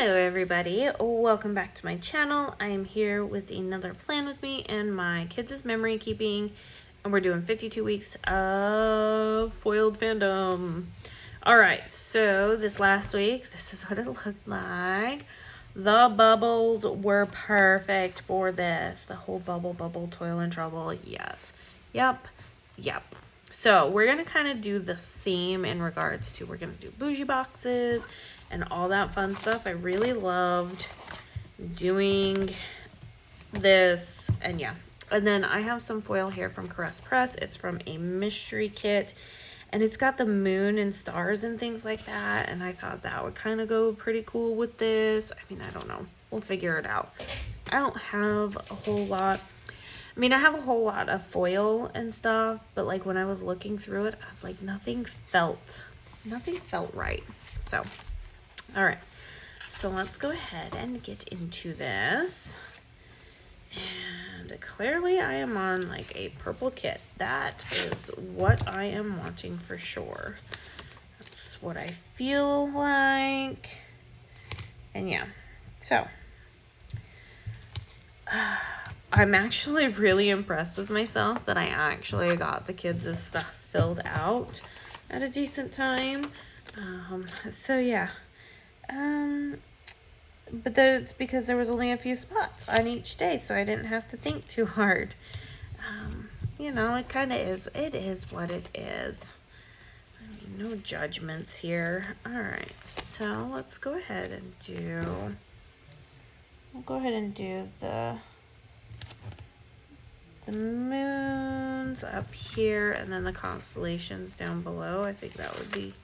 Hello everybody, welcome back to my channel. I am here with another plan with me and my kids' memory keeping, and we're doing 52 weeks of foiled fandom. Alright, so this last week, this is what it looked like. The bubbles were perfect for this. The whole bubble, toil and trouble, yes. Yep. So we're going to kind of do the same in regards to, we're going to do bougie boxes and all that fun stuff. I really loved doing this, and yeah. And then I have some foil here from Caress Press. It's from a mystery kit, and it's got the moon and stars and things like that, and I thought that would kind of go pretty cool with this. I mean, I don't know. We'll figure it out. I don't have a whole lot. I mean, I have a whole lot of foil and stuff, but like when I was looking through it, I was like, nothing felt right. So all right, so let's go ahead and get into this. And clearly I am on like a purple kit. That is what I am wanting for sure. That's what I feel like. And yeah, so I'm actually really impressed with myself that I actually got the kids' stuff filled out at a decent time. So yeah. But it's because there was only a few spots on each day, so I didn't have to think too hard. You know, it kind of is. It is what it is. I mean, no judgments here. All right, so let's go ahead and do. We'll go ahead and do the moons up here, and then the constellations down below. I think that would be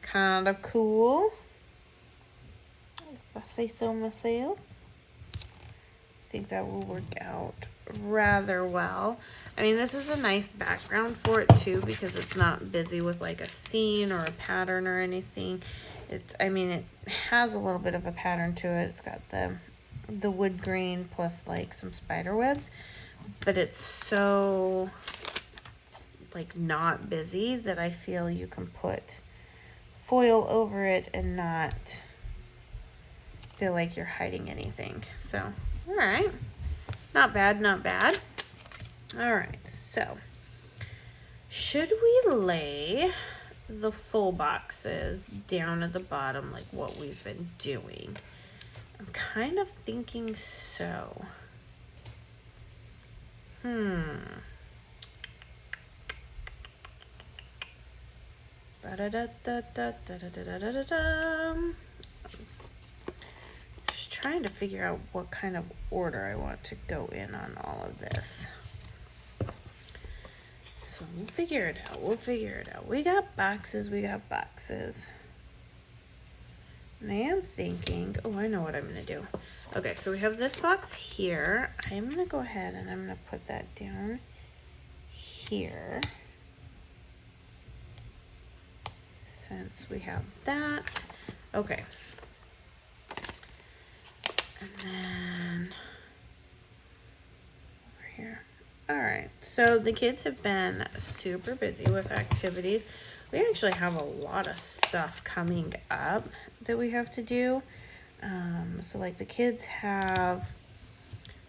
kind of cool, if I say so myself. I think that will work out rather well. I mean, this is a nice background for it too, because it's not busy with like a scene or a pattern or anything. I mean, it has a little bit of a pattern to it. It's got the wood grain plus like some spider webs, but it's so like not busy that I feel you can put foil over it and not feel like you're hiding anything. So, all right, not bad. All right, so should we lay the full boxes down at the bottom like what we've been doing? I'm kind of thinking so. Just trying to figure out what kind of order I want to go in on all of this. So we'll figure it out. We got boxes. And I am thinking, oh, I know what I'm going to do. Okay, so we have this box here. I'm going to go ahead and I'm going to put that down here. Since we have that. Okay. And then over here. All right, so the kids have been super busy with activities. We actually have a lot of stuff coming up that we have to do. So like the kids have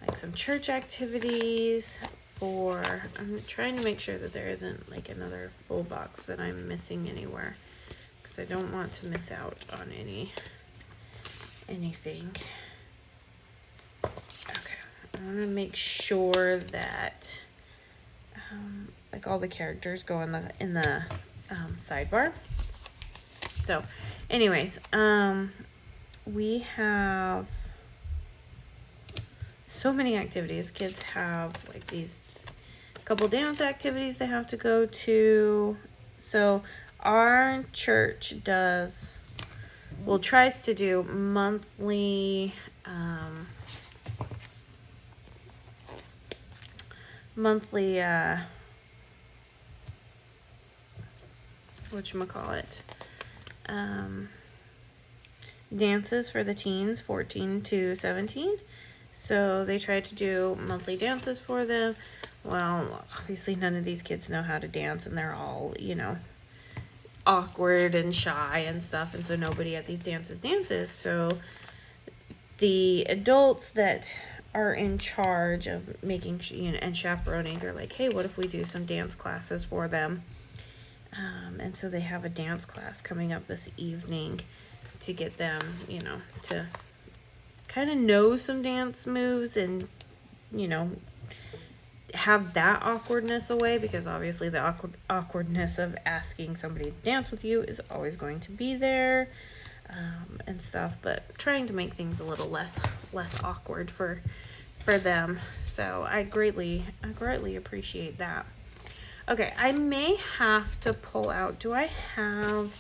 like some church activities for, I'm trying to make sure that there isn't like another full box that I'm missing anywhere, because I don't want to miss out on anything. Okay, I want to make sure that like all the characters go in the sidebar. So anyways, we have so many activities. Kids have like these couple dance activities they have to go to. So our church tries to do monthly whatchamacallit, dances for the teens 14 to 17. So they tried to do monthly dances for them. Well, obviously none of these kids know how to dance, and they're all, you know, awkward and shy and stuff, and so nobody at these dances. So the adults that are in charge of making, you know, and chaperoning are like, hey, what if we do some dance classes for them? And so they have a dance class coming up this evening to get them, you know, to kind of know some dance moves and, you know, have that awkwardness away, because obviously the awkwardness of asking somebody to dance with you is always going to be there, and stuff, but trying to make things a little less awkward for them. So I greatly appreciate that. Okay, I may have to pull out, do I have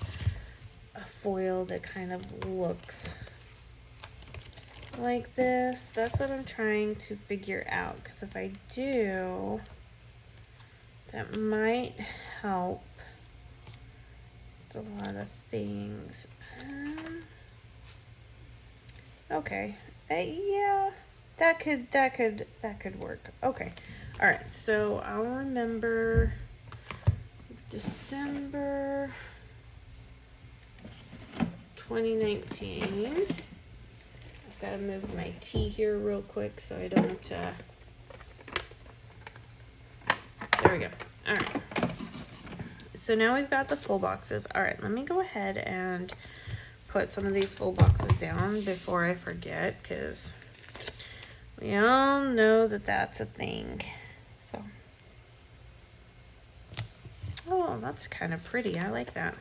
a foil that kind of looks like this? That's what I'm trying to figure out, because if I do, that might help with a lot of things. Okay, yeah, that could work. Okay, all right, so I'll remember December 2019. Got to move my tea here real quick so I don't, there we go. All right. So now we've got the full boxes. All right, let me go ahead and put some of these full boxes down before I forget, because we all know that that's a thing. So, oh, that's kind of pretty. I like that.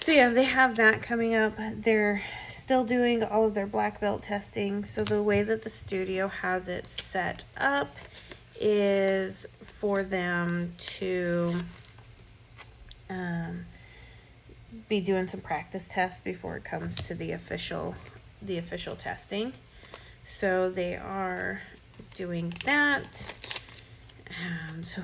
So yeah, they have that coming up. They're still doing all of their black belt testing. So the way that the studio has it set up is for them to be doing some practice tests before it comes to the official testing. So they are doing that. And so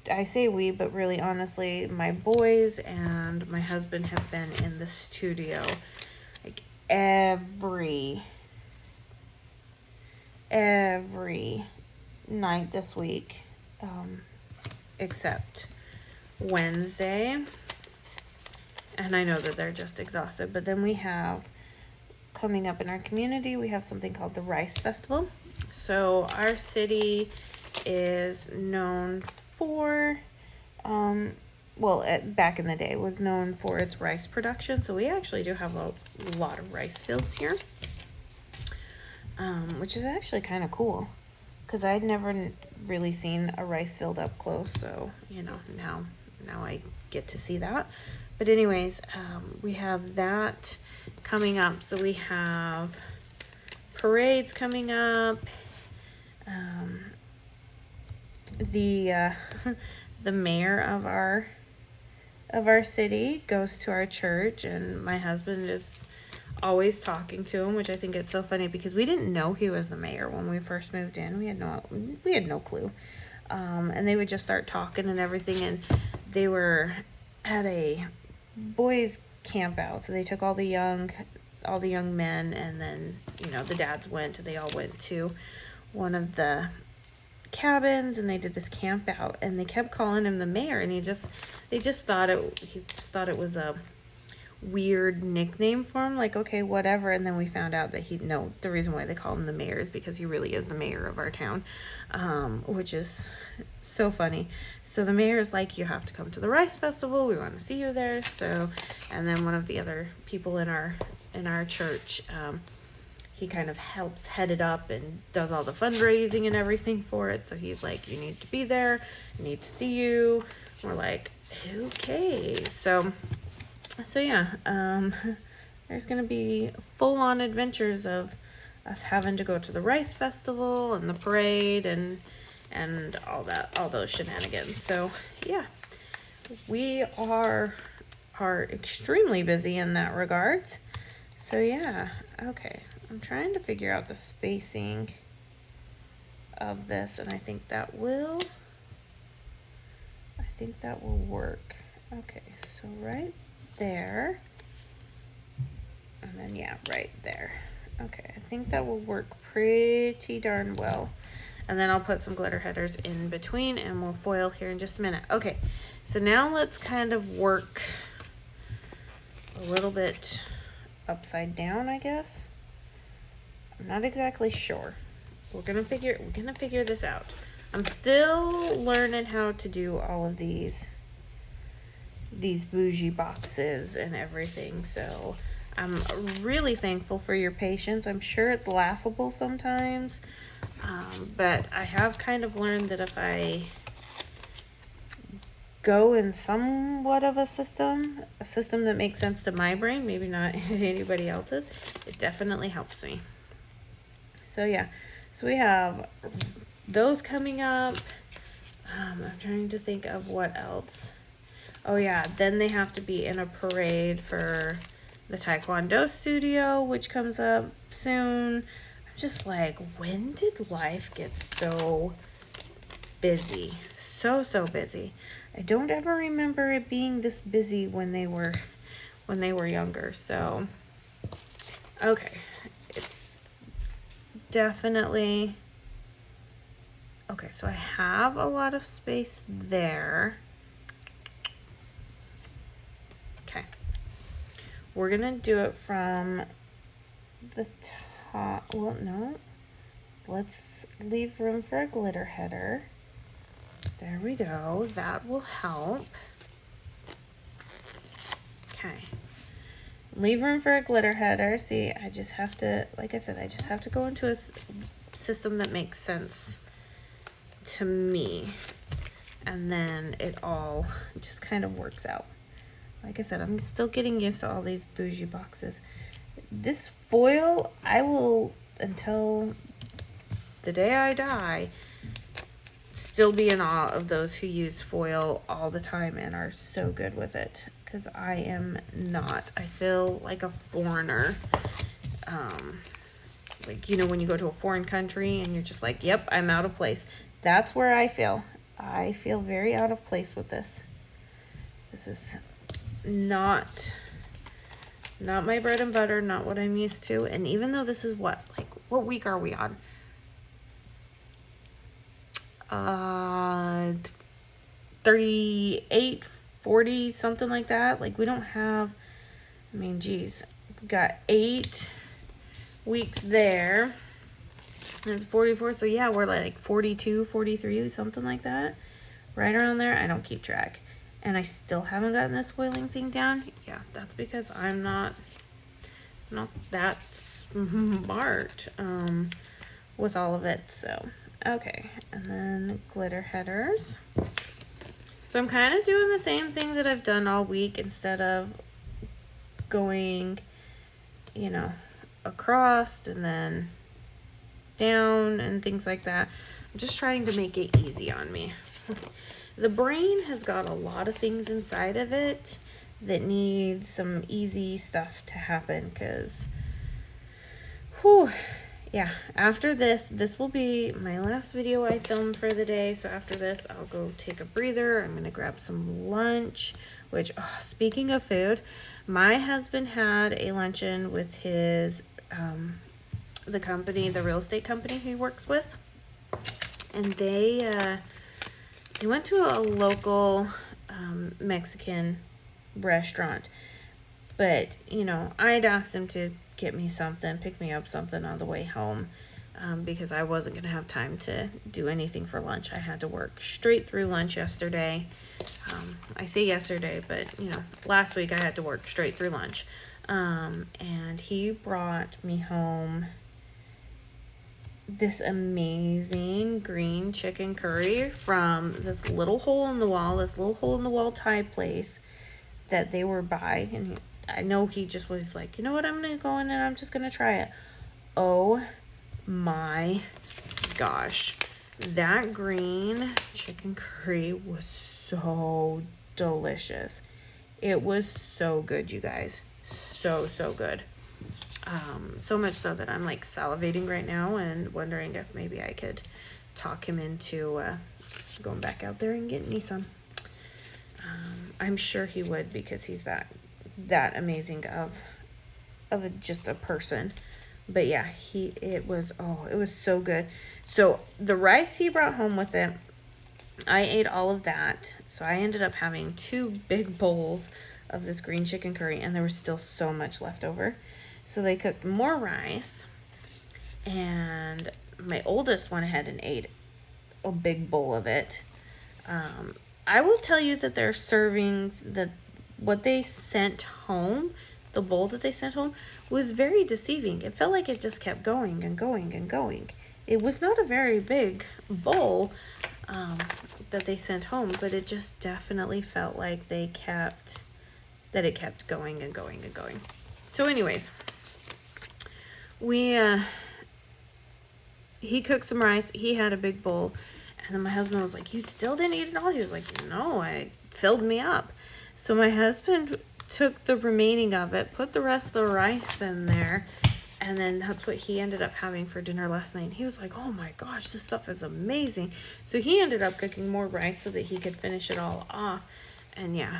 I say we, but really honestly, my boys and my husband have been in the studio like every night this week, except Wednesday. And I know that they're just exhausted, but then we have coming up in our community, we have something called the Rice Festival. So our city is known for, back in the day was known for its rice production. So we actually do have a lot of rice fields here, which is actually kind of cool, because I'd never really seen a rice field up close. So, you know, now I get to see that. But anyways, we have that coming up. So we have parades coming up. The mayor of our city goes to our church, and my husband is always talking to him, which I think it's so funny, because we didn't know he was the mayor when we first moved in. We had no clue. And they would just start talking and everything, and they were at a boys camp out, so they took all the young men, and then, you know, the dads went, they all went to one of the cabins, and they did this camp out, and they kept calling him the mayor, and they just thought it was a weird nickname for him, like, okay, whatever. And then we found out that the reason why they call him the mayor is because he really is the mayor of our town, which is so funny. So the mayor is like, you have to come to the Rice Festival, we want to see you there. So, and then one of the other people in our church, he kind of helps head it up and does all the fundraising and everything for it. So he's like, you need to be there, I need to see you. We're like, okay. So yeah, there's gonna be full-on adventures of us having to go to the Rice Festival and the parade and all those shenanigans. So yeah, we are extremely busy in that regards. So yeah, okay. I'm trying to figure out the spacing of this, and I think that will work. Okay, so right there, and then yeah, right there. Okay, I think that will work pretty darn well. And then I'll put some glitter headers in between, and we'll foil here in just a minute. Okay, so now let's kind of work a little bit upside down, I guess. I'm not exactly sure. We're gonna figure this out. I'm still learning how to do all of these bougie boxes and everything, so I'm really thankful for your patience. I'm sure it's laughable sometimes, but I have kind of learned that if I go in somewhat of a system that makes sense to my brain, maybe not anybody else's, it definitely helps me. So yeah, so we have those coming up. I'm trying to think of what else. Oh yeah, then they have to be in a parade for the Taekwondo studio, which comes up soon. I'm just like, when did life get so busy? So busy. I don't ever remember it being this busy when they were younger. So okay, it's definitely okay. So I have a lot of space there. Okay, we're gonna do it from the top. Well, no, let's leave room for a glitter header. There we go. That will help. Okay. Leave room for a glitter header. See, I just have to, like I said, I just have to go into a system that makes sense to me. And then it all just kind of works out. Like I said, I'm still getting used to all these bougie boxes. This foil, I will, until the day I die, still be in awe of those who use foil all the time and are so good with it, because I am not. I feel like a foreigner. Like, you know, when you go to a foreign country and you're just like, yep, I'm out of place. That's where I feel. I feel very out of place with this. This is not my bread and butter, not what I'm used to. And even though this is what week are we on? 38, 40, something like that. Like, we don't have, I mean, geez, we've got 8 weeks there. It's 44, so yeah, we're like 42, 43, something like that. Right around there. I don't keep track. And I still haven't gotten this foiling thing down. Yeah, that's because I'm not that smart with all of it. So, okay. And then glitter headers. So I'm kind of doing the same thing that I've done all week. Instead of going, you know, across and then down and things like that. I'm just trying to make it easy on me. The brain has got a lot of things inside of it that need some easy stuff to happen, because, whew, yeah, after this will be my last video I filmed for the day. So after this, I'll go take a breather. I'm going to grab some lunch, which, oh, speaking of food, my husband had a luncheon with his, the company, the real estate company he works with. And they went to a local Mexican restaurant. But, you know, I'd asked him to get me something, pick me up something on the way home, because I wasn't going to have time to do anything for lunch. I had to work straight through lunch yesterday. I say yesterday, but, you know, last week I had to work straight through lunch. And he brought me home this amazing green chicken curry from this little hole in the wall Thai place that they were by. And I know he just was like, you know what, I'm gonna go in and I'm just gonna try it. Oh my gosh, that green chicken curry was so delicious. It was so good, you guys. So good. So much so that I'm like salivating right now and wondering if maybe I could talk him into going back out there and getting me some. I'm sure he would, because he's that amazing of just a person. But yeah, it was so good. So the rice he brought home with it, I ate all of that. So I ended up having 2 big bowls of this green chicken curry, and there was still so much left over. So they cooked more rice, and my oldest went ahead and ate a big bowl of it. I will tell you that their servings, that what they sent home, the bowl that they sent home, was very deceiving. It felt like it just kept going and going and going. It was not a very big bowl that they sent home, but it just definitely felt like it kept going and going and going. So anyways, he cooked some rice. He had a big bowl. And then my husband was like, "You still didn't eat it all?" He was like, "No, it filled me up." So my husband took the remaining of it, put the rest of the rice in there, and then that's what he ended up having for dinner last night. And he was like, "Oh my gosh, this stuff is amazing." So he ended up cooking more rice so that he could finish it all off. And yeah,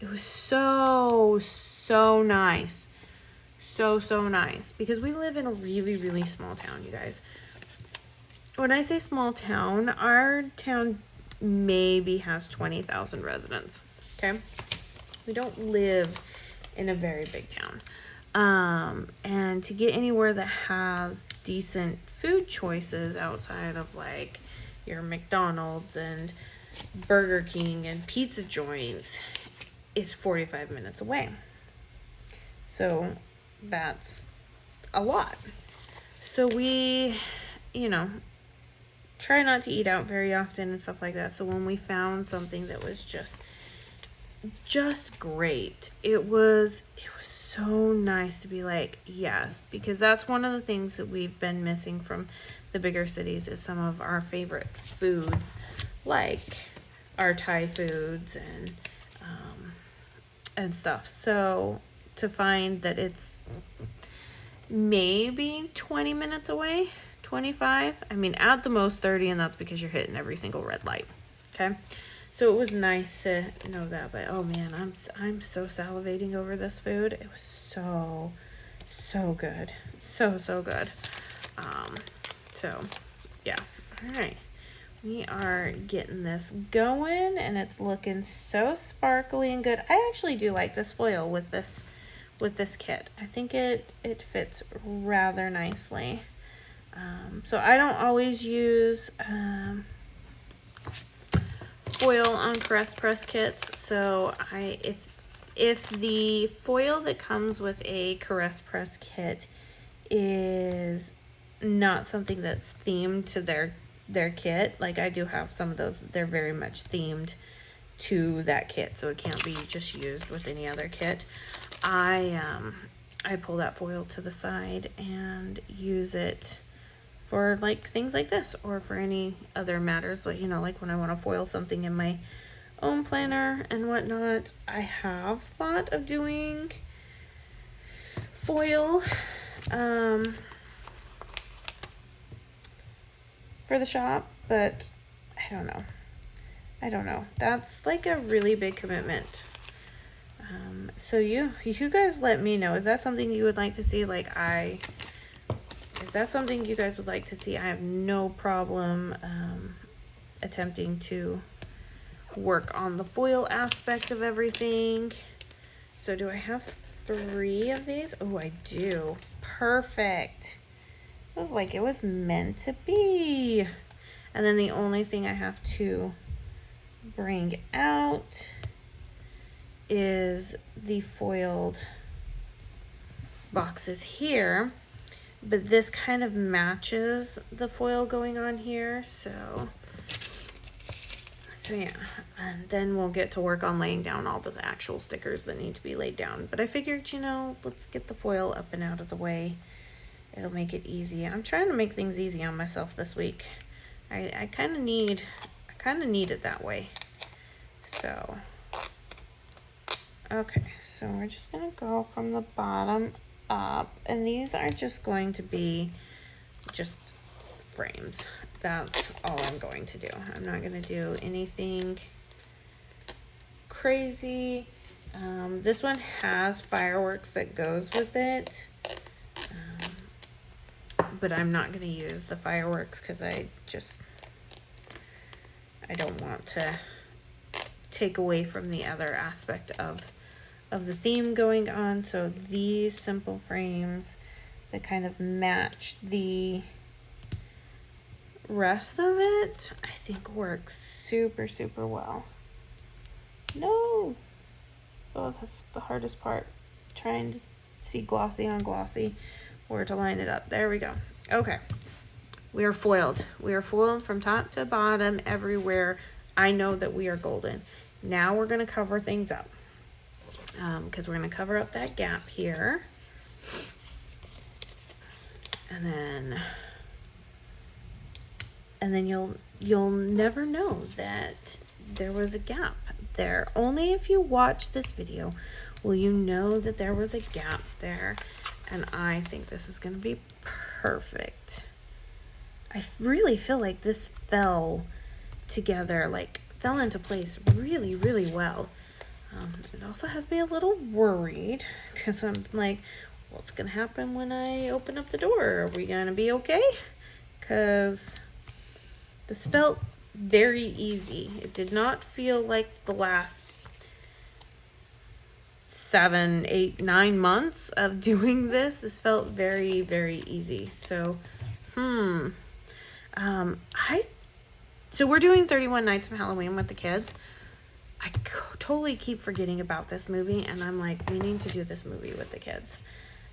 it was so nice. So nice. Because we live in a really, really small town, you guys. When I say small town, our town maybe has 20,000 residents, okay? We don't live in a very big town. And to get anywhere that has decent food choices outside of like your McDonald's and Burger King and pizza joints is 45 minutes away. So that's a lot. So we, try not to eat out very often and stuff like that. So when we found something that was just great, it was so nice to be like, yes, because that's one of the things that we've been missing from the bigger cities is some of our favorite foods, like our Thai foods and stuff. So to find that it's maybe 20 minutes away, 25, I mean at the most 30, and that's because you're hitting every single red light. Okay, so it was nice to know that. But oh man, I'm so salivating over this food. It was so good, so good. So yeah, all right, we are getting this going, and it's looking so sparkly and good. I actually do like this foil with this kit. I think it fits rather nicely. So I don't always use foil on Caress Press kits. So if the foil that comes with a Caress Press kit is not something that's themed to their kit, like I do have some of those, they're very much themed to that kit, so it can't be just used with any other kit. I pull that foil to the side and use it for like things like this, or for any other matters, like like when I want to foil something in my own planner and whatnot. I have thought of doing foil for the shop, but I don't know. That's like a really big commitment. So you guys let me know. Is that something you would like to see? If that's something you guys would like to see, I have no problem attempting to work on the foil aspect of everything. So do I have 3 of these? Oh, I do. Perfect. It was like it was meant to be. And then the only thing I have to bring out is the foiled boxes here, but this kind of matches the foil going on here, so yeah, and then we'll get to work on laying down all the actual stickers that need to be laid down. But I figured, let's get the foil up and out of the way. It'll make it easy. I'm trying to make things easy on myself this week. I kind of need it that way. So okay, so we're just gonna go from the bottom up, and these are just going to be just frames. That's all I'm going to do. I'm not gonna do anything crazy. This one has fireworks that goes with it, but I'm not gonna use the fireworks because I don't want to take away from the other aspect of the theme going on. So these simple frames that kind of match the rest of it, I think works super, super well. No! Oh, that's the hardest part. Trying to see glossy on glossy, where to line it up. There we go. Okay. We are foiled. We are foiled from top to bottom everywhere. I know that we are golden. Now we're going to cover things up. Because we're going to cover up that gap here. And then you'll never know that there was a gap there. Only if you watch this video will you know that there was a gap there. And I think this is going to be perfect. I really feel like this fell together, like fell into place really, really well. It also has me a little worried because I'm like, what's going to happen when I open up the door? Are we going to be okay? Because this felt very easy. It did not feel like the last 7, 8, 9 months of doing this. This felt very, very easy. So, so we're doing 31 Nights of Halloween with the kids. I totally keep forgetting about this movie, and I'm like, we need to do this movie with the kids.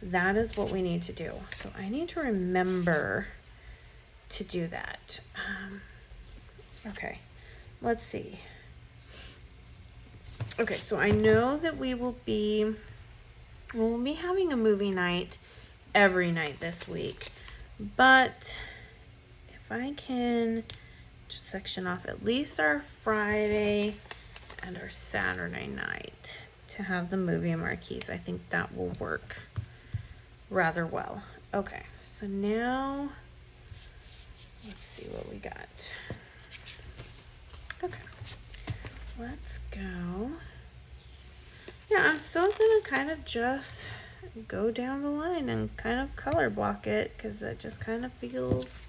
That is what we need to do. So I need to remember to do that. Okay, let's see. Okay, so I know that we'll be having a movie night every night this week, but if I can just section off at least our Friday and our Saturday night to have the movie marquees, I think that will work rather well. Okay, so now let's see what we got. Okay, let's go. Yeah, I'm still gonna kind of just go down the line and kind of color block it because that just kind of feels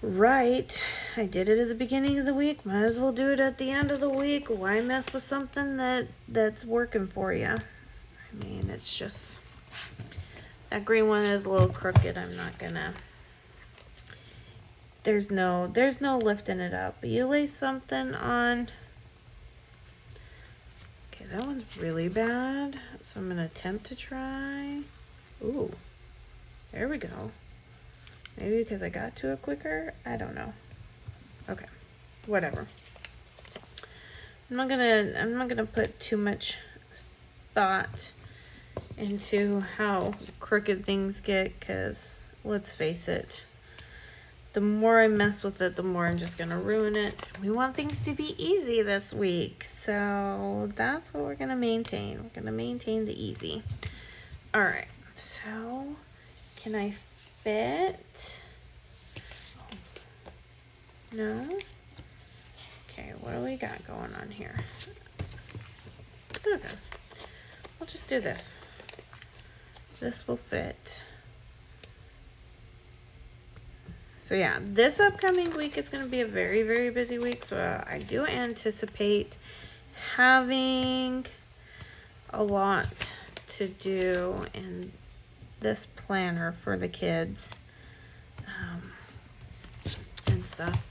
right. I did it at the beginning of the week, might as well do it at the end of the week. Why mess with something that's working for you? I mean, it's just, that green one is a little crooked. I'm not gonna, there's no lifting it up. But you lay something on. Okay, that one's really bad, so I'm gonna attempt to try. Ooh, there we go. Maybe because I got to it quicker? I don't know. Okay, whatever. I'm not gonna put too much thought into how crooked things get, because let's face it, the more I mess with it, the more I'm just gonna ruin it. We want things to be easy this week, so that's what we're gonna maintain. We're gonna maintain the easy. All right, so can I fit? No? Okay, what do we got going on here? Okay, we'll just do this. This will fit. So yeah, this upcoming week is going to be a very, very busy week. So I do anticipate having a lot to do in this planner for the kids and stuff.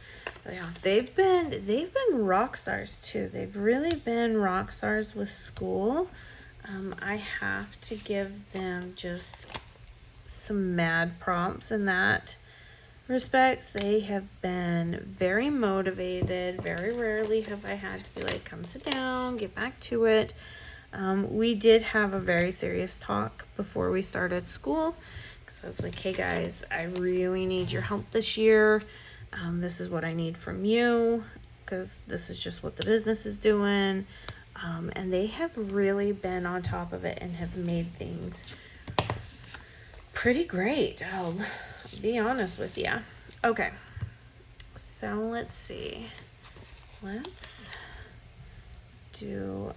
But yeah, they've been rock stars too. They've really been rock stars with school. I have to give them just some mad prompts in that respects. They have been very motivated. Very rarely have I had to be like, come sit down, get back to it. We did have a very serious talk before we started school, because I was like, hey guys, I really need your help this year. This is what I need from you, because this is just what the business is doing. And they have really been on top of it and have made things pretty great. I'll be honest with you. Okay, so let's see. Let's do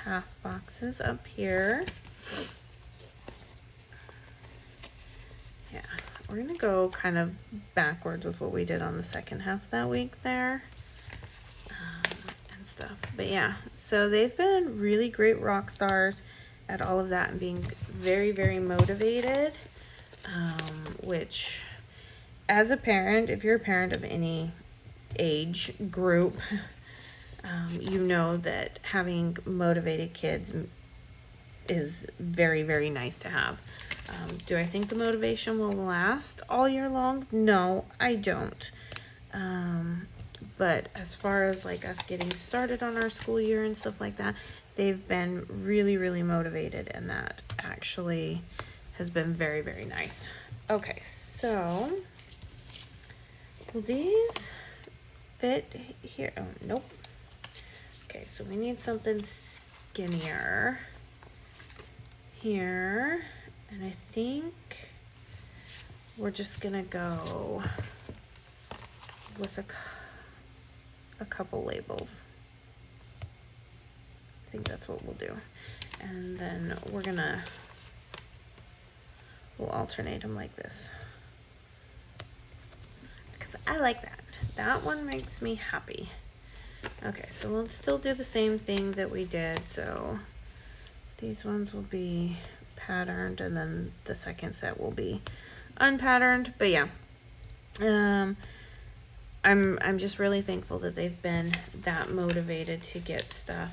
half boxes up here. Yeah, we're gonna go kind of backwards with what we did on the second half that week there and stuff. But yeah, so they've been really great rock stars. at all of that and being very, very motivated, which as a parent, if you're a parent of any age group, you know that having motivated kids is very, very nice to have. Do I think the motivation will last all year long? No, I don't. But as far as like us getting started on our school year and stuff like that, they've been really, really motivated, and that actually has been very, very nice. Okay, so will these fit here? Oh, nope. Okay, so we need something skinnier here, and I think we're just gonna go with a couple labels. I think that's what we'll do, and then we'll alternate them like this because I like that. That one makes me happy. Okay, so we'll still do the same thing that we did. So these ones will be patterned, and then the second set will be unpatterned. But yeah, I'm just really thankful that they've been that motivated to get stuff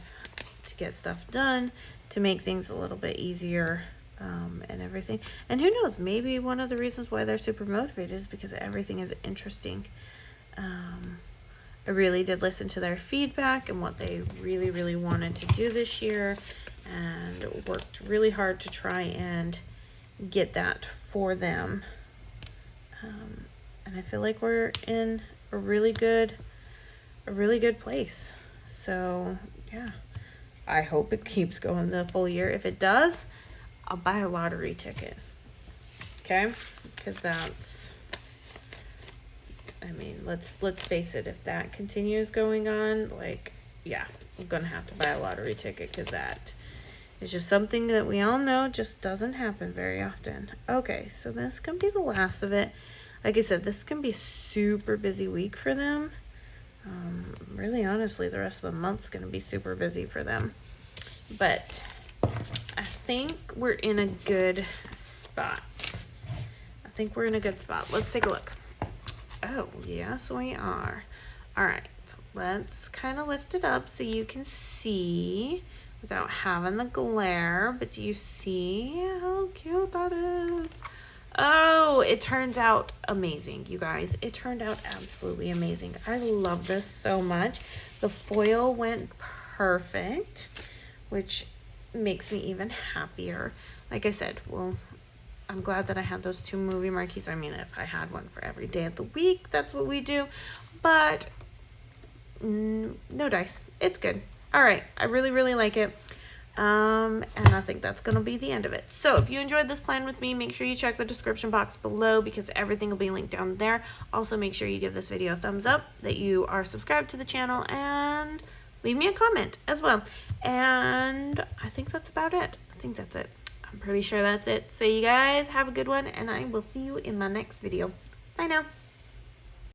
done, to make things a little bit easier, and everything. And who knows, maybe one of the reasons why they're super motivated is because everything is interesting. I really did listen to their feedback and what they really, really wanted to do this year, and worked really hard to try and get that for them. And I feel like we're in a really good place. So yeah, I hope it keeps going the full year. If it does, I'll buy a lottery ticket. Okay, because that's, I mean, let's face it, if that continues going on, like, yeah, I'm gonna have to buy a lottery ticket, because that is just something that we all know just doesn't happen very often. Okay, so this can be the last of it. Like I said, this can be a super busy week for them. Really, honestly, the rest of the month's gonna be super busy for them. But I think we're in a good spot. Let's take a look. Oh, yes, we are. All right, let's kind of lift it up so you can see without having the glare. But do you see how cute that is? Oh, it turns out amazing, you guys. It turned out absolutely amazing. I love this so much. The foil went perfect, which makes me even happier. Like I said, well, I'm glad that I had those 2 movie marquees. I mean, if I had one for every day of the week, that's what we do. But no dice. It's good. All right. I really, really like it. And I think that's going to be the end of it. So if you enjoyed this plan with me, make sure you check the description box below, because everything will be linked down there. Also, make sure you give this video a thumbs up, that you are subscribed to the channel, and leave me a comment as well. And I think that's about it. I'm pretty sure that's it. So you guys have a good one, and I will see you in my next video. Bye now.